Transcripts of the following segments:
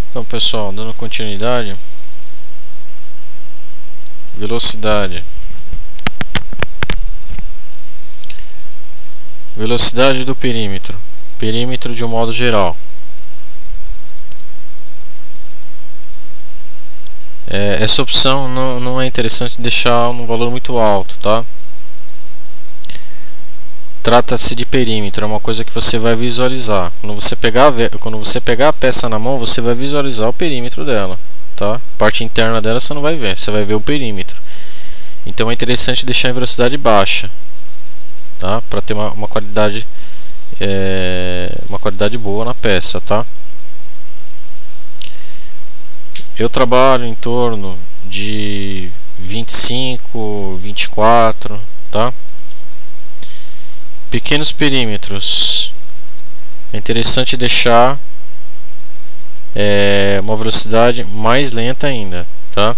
Então, pessoal, dando continuidade, velocidade. Velocidade do perímetro. Perímetro de um modo geral. Essa opção não é interessante deixar um valor muito alto, tá? Trata-se de perímetro, é uma coisa que você vai visualizar. Quando você pegar a peça na mão, você vai visualizar o perímetro dela, tá? A parte interna dela você não vai ver, você vai ver o perímetro. Então é interessante deixar em velocidade baixa, tá? Para ter uma qualidade boa na peça, tá? Eu trabalho em torno de 25, 24, tá? Pequenos perímetros. É interessante deixar uma velocidade mais lenta ainda, tá?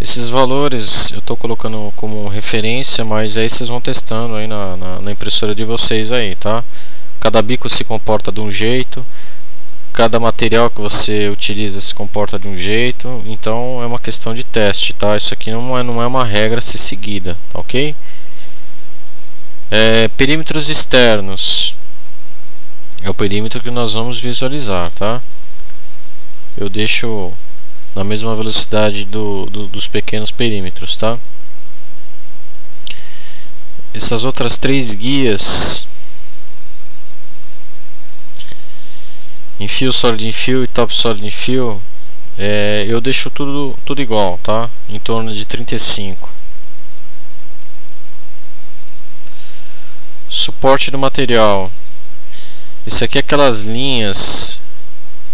Esses valores eu estou colocando como referência, mas aí vocês vão testando aí na impressora de vocês aí, tá? Cada bico se comporta de um jeito, cada material que você utiliza se comporta de um jeito, então é uma questão de teste, tá? Isso aqui não é uma regra a ser seguida, tá, ok? Perímetros externos é o perímetro que nós vamos visualizar, tá? Eu deixo na mesma velocidade dos pequenos perímetros, tá? Essas outras três guias, Infill, Solid Infill e Top Solid Infill, eu deixo tudo igual, tá? Em torno de 35. Suporte do material. Isso aqui é aquelas linhas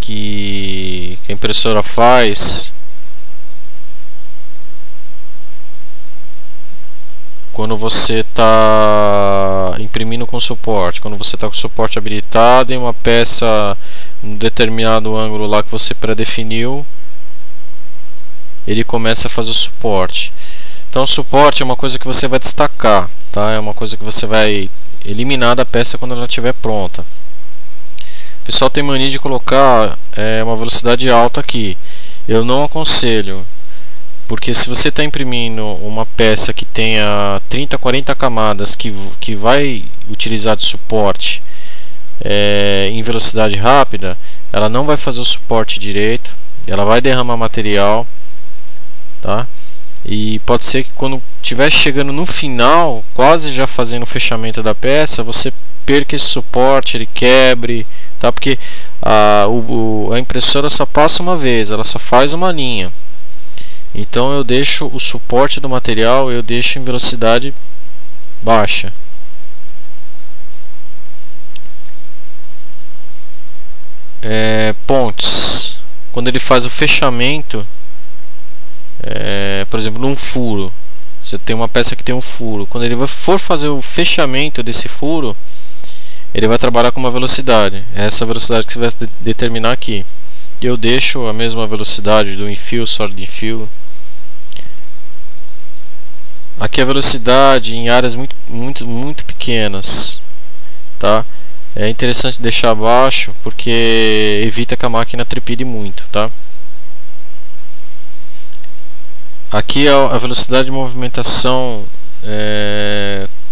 que a impressora faz quando você está imprimindo com suporte. Quando você está com o suporte habilitado em uma peça em um determinado ângulo lá que você pré-definiu, ele começa a fazer o suporte. Então o suporte é uma coisa que você vai destacar, tá? É uma coisa que você vai eliminar da peça quando ela estiver pronta. O pessoal tem mania de colocar uma velocidade alta aqui. Eu não aconselho, porque se você está imprimindo uma peça que tenha 30, 40 camadas que vai utilizar de suporte em velocidade rápida, ela não vai fazer o suporte direito, ela vai derramar material, tá? E pode ser que quando estiver chegando no final, quase já fazendo o fechamento da peça, você perca esse suporte, ele quebre, tá? Porque a impressora só passa uma vez, ela só faz uma linha. Então eu deixo o suporte do material, eu deixo em velocidade baixa. Pontes. Quando ele faz o fechamento, por exemplo, num furo, você tem uma peça que tem um furo. Quando ele for fazer o fechamento desse furo, ele vai trabalhar com uma velocidade. É essa velocidade que você vai determinar aqui. Eu deixo a mesma velocidade do Infill, Solid Infill. Aqui a velocidade em áreas muito pequenas, tá? É interessante deixar abaixo porque evita que a máquina trepide muito, tá? Aqui a velocidade de movimentação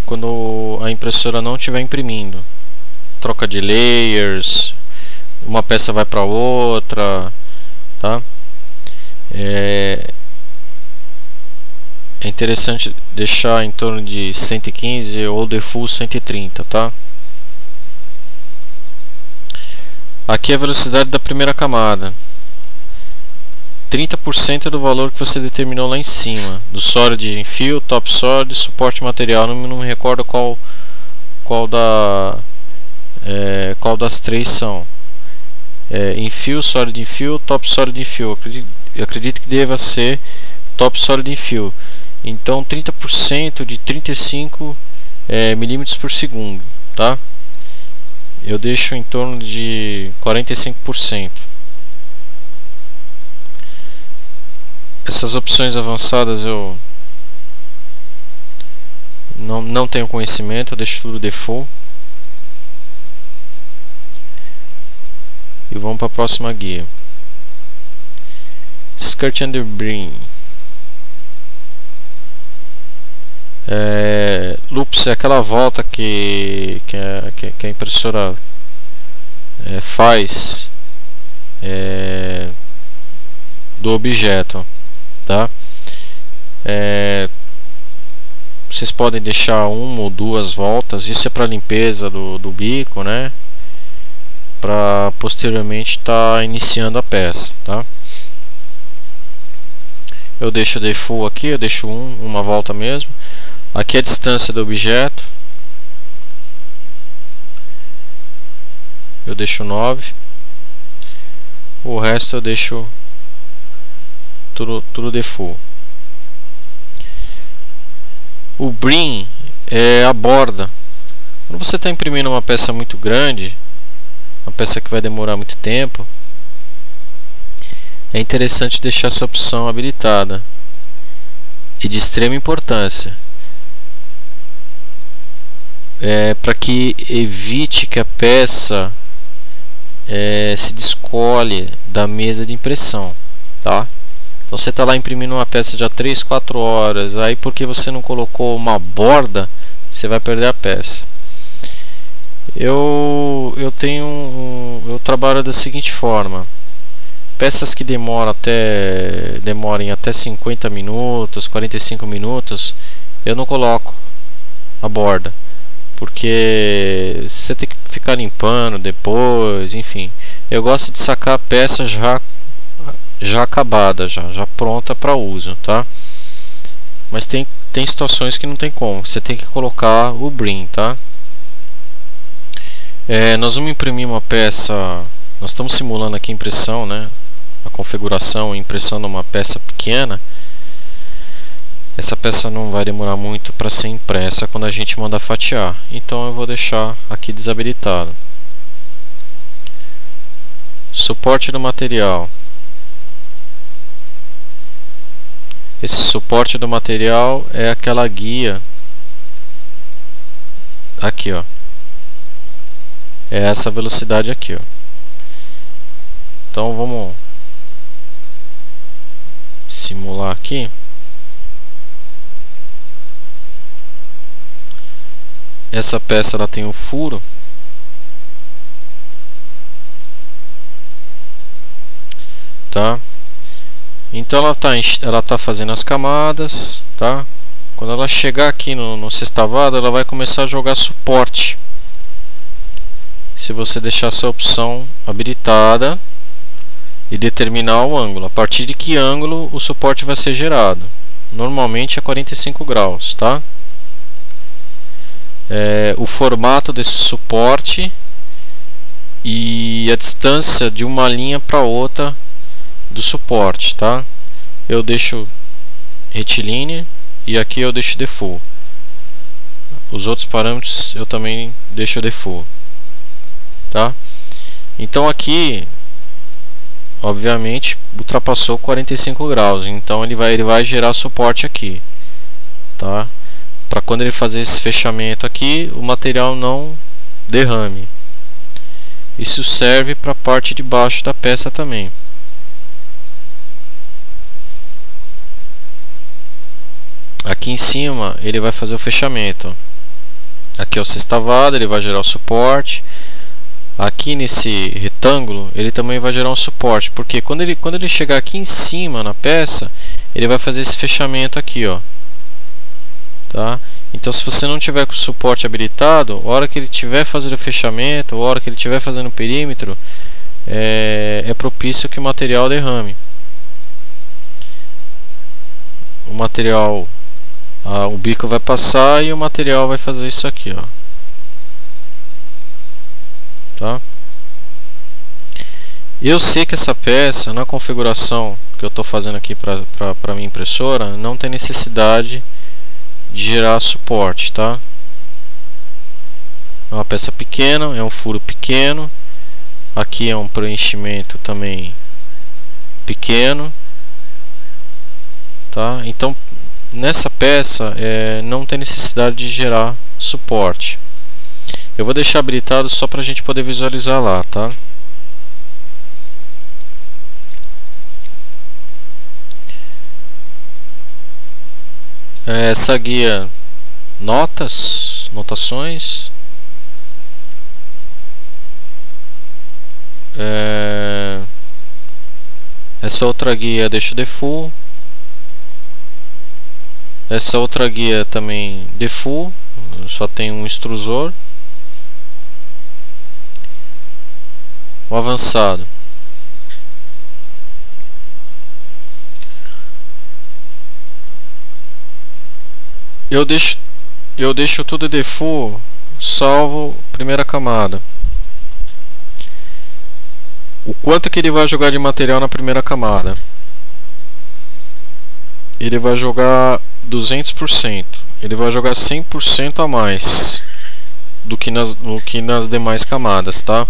quando a impressora não estiver imprimindo. Troca de layers, uma peça vai para outra, tá? É interessante deixar em torno de 115 ou default 130, tá? Aqui é a velocidade da primeira camada. 30% do valor que você determinou lá em cima, do Solid Infill, Top Solid, suporte material. Não me recordo qual das três são. Infill, Solid Infill, Top Solid Infill. Eu acredito que deva ser Top Solid Infill. Então 30% de 35 milímetros por segundo, tá? Eu deixo em torno de 45%. Essas opções avançadas eu não tenho conhecimento, eu deixo tudo default. vamos para a próxima guia. Skirt and Brim. Loops é aquela volta que a impressora faz do objeto, tá? Vocês podem deixar uma ou duas voltas. Isso é para limpeza do bico, né? Para posteriormente estar iniciando a peça, tá? Eu deixo o default aqui, eu deixo uma volta mesmo. Aqui é a distância do objeto, eu deixo 9. O resto eu deixo tudo default. O brim é a borda. Quando você está imprimindo uma peça muito grande, uma peça que vai demorar muito tempo, é interessante deixar essa opção habilitada e de extrema importância, para que evite que a peça se descole da mesa de impressão, tá? Então você está lá imprimindo uma peça de 3, 4 horas, aí porque você não colocou uma borda, você vai perder a peça. Eu trabalho da seguinte forma: peças que demorem até 50 minutos, 45 minutos, eu não coloco a borda, porque você tem que ficar limpando depois, enfim. Eu gosto de sacar a peça já acabada, já pronta para uso, tá? Mas tem situações que não tem como, você tem que colocar o brim, tá? Nós vamos imprimir uma peça, nós estamos simulando aqui a impressão, né? A configuração e impressão de uma peça pequena. Essa peça não vai demorar muito para ser impressa quando a gente mandar fatiar, então eu vou deixar aqui desabilitado. Suporte do material. Esse suporte do material é aquela guia aqui, ó. É essa velocidade aqui, ó. Então vamos simular aqui. Essa peça ela tem um furo, tá? Então ela tá fazendo as camadas, tá? Quando ela chegar aqui no sextavado, ela vai começar a jogar suporte. Se você deixar essa opção habilitada e determinar o ângulo, a partir de que ângulo o suporte vai ser gerado. Normalmente é 45 graus, tá? O formato desse suporte e a distância de uma linha para outra do suporte, tá? Eu deixo retilínea e aqui eu deixo default. Os outros parâmetros eu também deixo default, tá? Então aqui, obviamente, ultrapassou 45 graus, então ele vai gerar suporte aqui, tá? Para quando ele fazer esse fechamento aqui, o material não derrame. Isso serve para a parte de baixo da peça também. Aqui em cima ele vai fazer o fechamento. Aqui é o sextavado, ele vai gerar o suporte. Aqui nesse retângulo ele também vai gerar um suporte, porque quando ele chegar aqui em cima na peça, ele vai fazer esse fechamento aqui, ó. Tá? Então se você não tiver com o suporte habilitado, a hora que ele estiver fazendo o fechamento, a hora que ele estiver fazendo o perímetro, é propício que o material derrame. O material, o bico vai passar e o material vai fazer isso aqui, ó. Tá? Eu sei que essa peça, na configuração que eu estou fazendo aqui para minha impressora, não tem necessidade de gerar suporte, tá? É uma peça pequena, é um furo pequeno. Aqui é um preenchimento também pequeno, tá? Então nessa peça não tem necessidade de gerar suporte. Eu vou deixar habilitado só para a gente poder visualizar lá, tá? Essa guia notações, essa outra guia deixa default, essa outra guia também default, só tem um extrusor. O avançado, eu deixo tudo default, salvo primeira camada. O quanto que ele vai jogar de material na primeira camada? Ele vai jogar 200%. Ele vai jogar 100% a mais do que nas demais camadas, tá?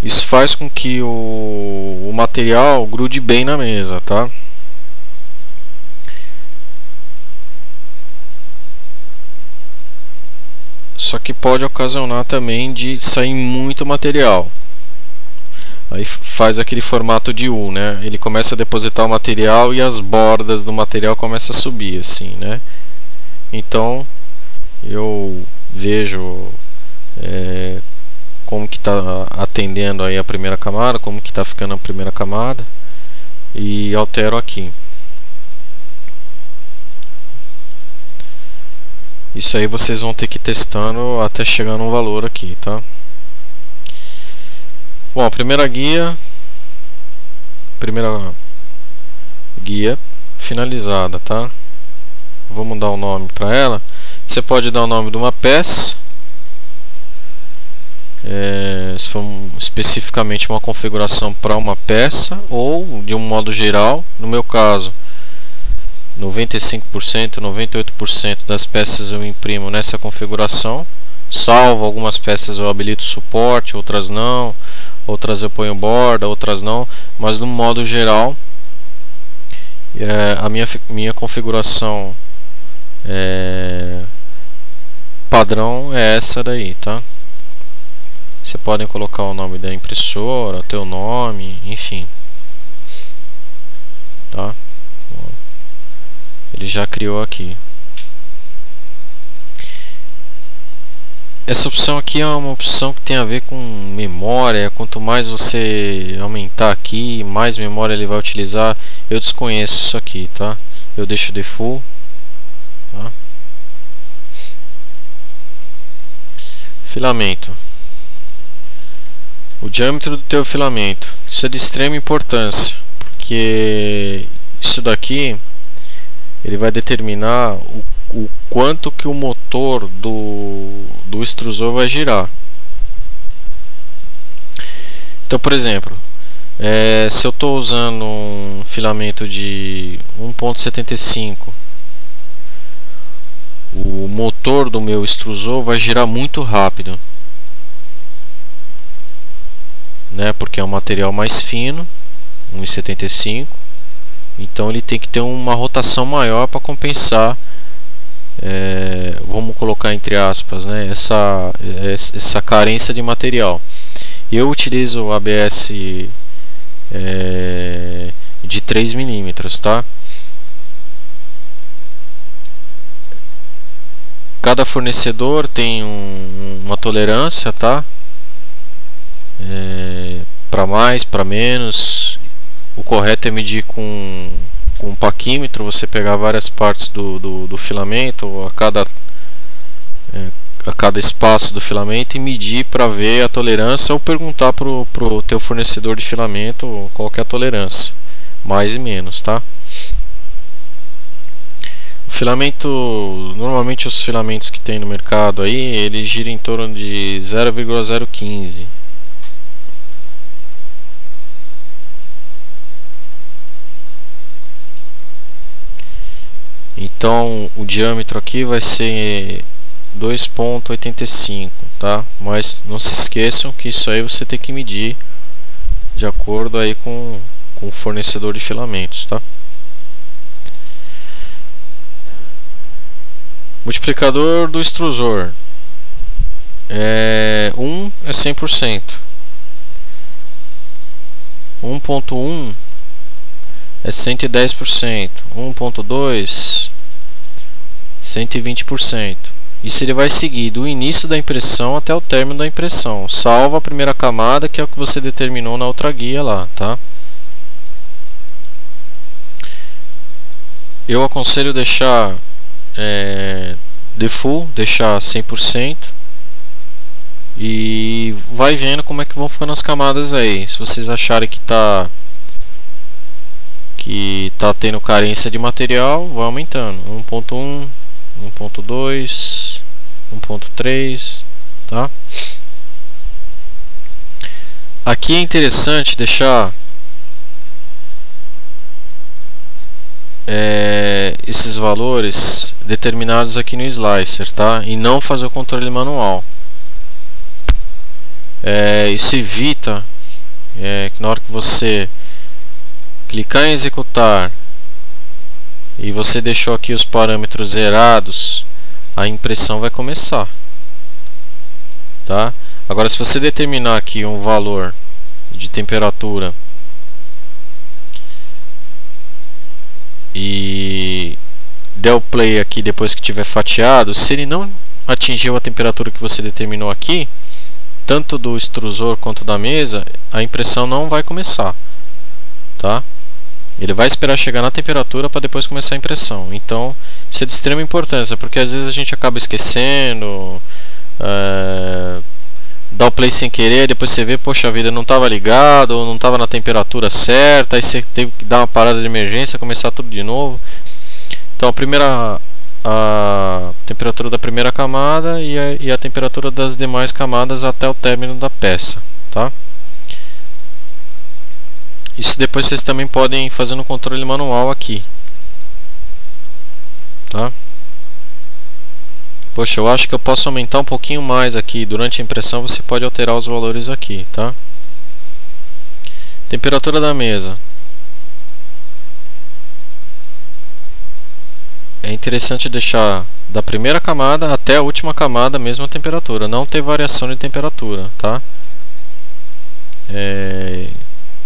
Isso faz com que o material grude bem na mesa, tá? Só que pode ocasionar também de sair muito material. Aí faz aquele formato de U, né? Ele começa a depositar o material e as bordas do material começam a subir, assim, né? Então eu vejo como que está atendendo aí a primeira camada, como que está ficando a primeira camada, e altero aqui. Isso aí vocês vão ter que ir testando até chegar num valor aqui, tá? Bom, a primeira guia finalizada, tá? Vamos dar um nome para ela. Você pode dar o nome de uma peça, se for especificamente uma configuração para uma peça, ou de um modo geral. No meu caso, 95%, 98% das peças eu imprimo nessa configuração, salvo algumas peças eu habilito suporte, outras não, outras eu ponho borda, outras não, mas no modo geral a minha configuração padrão é essa daí, tá? Você podem colocar o nome da impressora, teu nome, enfim, tá? Ele já criou aqui. Essa opção aqui é uma opção que tem a ver com memória. Quanto mais você aumentar aqui, mais memória ele vai utilizar. Eu desconheço isso aqui, tá? Eu deixo default, tá? Filamento. O diâmetro do teu filamento. Isso é de extrema importância, porque isso daqui ele vai determinar o quanto que o motor do extrusor vai girar. Então, por exemplo, se eu estou usando um filamento de 1.75, o motor do meu extrusor vai girar muito rápido, né? Porque é um material mais fino, 1.75. Então ele tem que ter uma rotação maior para compensar, vamos colocar entre aspas, né, essa carência de material. Eu utilizo o ABS de 3 mm, tá? Cada fornecedor tem uma tolerância, tá? Para mais, para menos. O correto é medir com um paquímetro, você pegar várias partes do filamento, a cada espaço do filamento, e medir para ver a tolerância, ou perguntar pro teu fornecedor de filamento qual que é a tolerância, mais e menos, tá? O filamento, normalmente os filamentos que tem no mercado aí, ele gira em torno de 0,015. Então o diâmetro aqui vai ser 2,85, tá? Mas não se esqueçam que isso aí você tem que medir de acordo aí com o fornecedor de filamentos, tá? Multiplicador do extrusor 1 é 100%, 1.1 é 110%, 1.2 120%. Isso ele vai seguir do início da impressão até o término da impressão, salvo a primeira camada, que é o que você determinou na outra guia lá, tá? Eu aconselho deixar default, deixar 100%, e vai vendo como é que vão ficando as camadas aí. Se vocês acharem que tá tendo carência de material, vai aumentando 1.1, 1.2, 1.3, tá? Aqui é interessante deixar esses valores determinados aqui no slicer, tá? E não fazer o controle manual. Isso evita que na hora que você clicar em executar e você deixou aqui os parâmetros zerados, a impressão vai começar, tá? Agora, se você determinar aqui um valor de temperatura e der o play aqui depois que tiver fatiado, se ele não atingiu a temperatura que você determinou aqui, tanto do extrusor quanto da mesa, a impressão não vai começar, tá? Ele vai esperar chegar na temperatura para depois começar a impressão. Então, isso é de extrema importância, porque às vezes a gente acaba esquecendo, dá o play sem querer, depois você vê, poxa vida, não estava ligado, ou não estava na temperatura certa, aí você teve que dar uma parada de emergência, começar tudo de novo. Então, a temperatura da primeira camada e a temperatura das demais camadas até o término da peça, tá? Isso depois vocês também podem fazer no controle manual aqui, tá? Poxa, eu acho que eu posso aumentar um pouquinho mais aqui. Durante a impressão você pode alterar os valores aqui, tá? Temperatura da mesa. É interessante deixar da primeira camada até a última camada a mesma temperatura, não ter variação de temperatura, tá?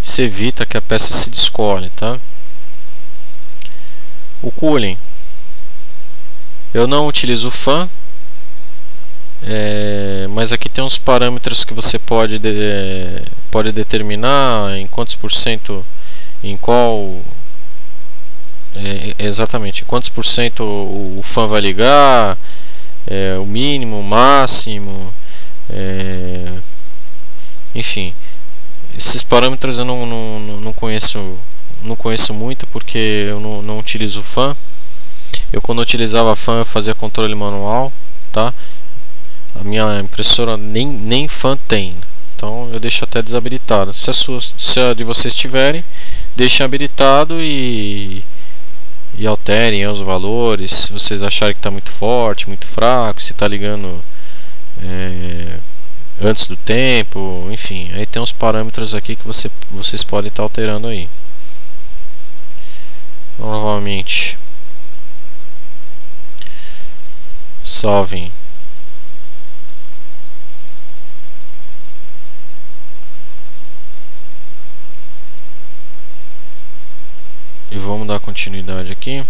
Isso evita que a peça se descole, tá? O cooling, eu não utilizo fan, mas aqui tem uns parâmetros que você pode determinar em quantos por cento, em qual exatamente quantos por cento o fan vai ligar, o mínimo, o máximo, enfim. Esses parâmetros eu não conheço muito, porque eu não utilizo fan. Eu, quando utilizava fan, eu fazia controle manual, tá? A minha impressora nem fan tem, então eu deixo até desabilitado. Se a de vocês tiverem, deixem habilitado e alterem os valores. Se vocês acharem que está muito forte, muito fraco, se está ligando antes do tempo, enfim, aí tem uns parâmetros aqui que vocês podem estar alterando aí. Novamente, salvem. E vamos dar continuidade aqui.